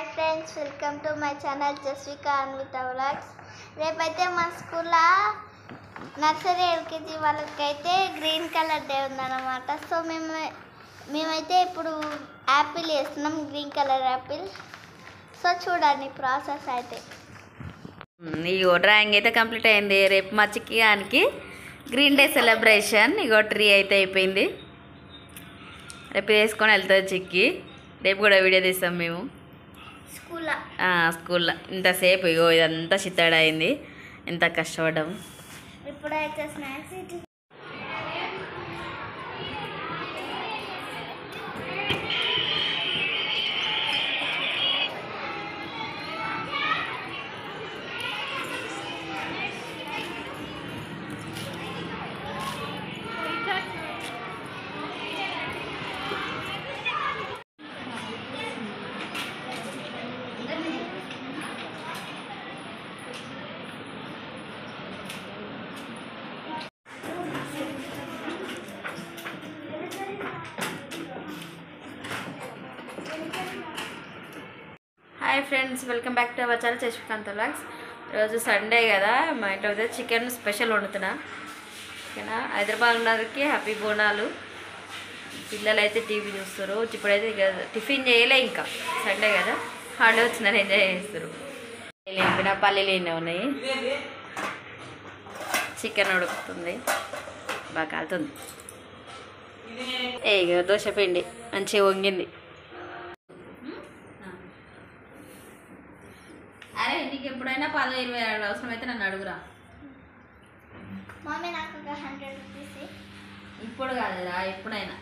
Hi friends, welcome to my channel Jasvika Anvitha vlogs. రేపైతే మా స్కూల్లో నర్సరీ ఎల్కేజీ వాళ్ళకైతే గ్రీన్ కలర్ డే ఉందన్నమాట. సో మేమైతే ఇప్పుడు యాపిల్ వేస్తున్నాం, గ్రీన్ కలర్ యాపిల్. సో చూడండి ప్రాసెస్ అయితే. ఇగో డ్రాయింగ్ అయితే కంప్లీట్ అయింది. రేపు మా చిక్కిగానికి గ్రీన్ డే సెలబ్రేషన్. ఇగో ట్రీ అయితే అయిపోయింది. రేపు వేసుకొని వెళ్తుంది చిక్కి. రేపు కూడా వీడియో తీస్తాం మేము స్కూల్లో. ఇంతసేపు ఇగో ఇదంతా చిత్తడి అయింది. ఎంత కష్టపడ్డాము. ఇప్పుడైతే snacks hi friends, welcome back to our channel Jasvikanth vlogs. ఈరోజు సండే కదా, మా ఇంట్లో అయితే చికెన్ స్పెషల్ వండుతున్నా. ఓకేనా, హైదరాబాద్ ఉన్నదికి హ్యాపీ బోనాలు. పిల్లలు అయితే టీవీ చూస్తారు. ఇప్పుడైతే టిఫిన్ చేయలే, ఇంకా సండే కదా, హాలిడే వచ్చిందని ఎంజాయ్ చేస్తారు. లేపిన పల్లీలు ఎన్నో ఉన్నాయి. చికెన్ ఉడుకుతుంది, బాగా కాలుతుంది. ఏ దోశ పిండి మంచిగా వంగింది. అరే నీకు ఎప్పుడైనా 10-20 అవసరం అయితే నన్ను అడుగురా. మమ్మీ నాకు 100 రూపీస్. ఇప్పుడు కాదురా, ఎప్పుడైనా.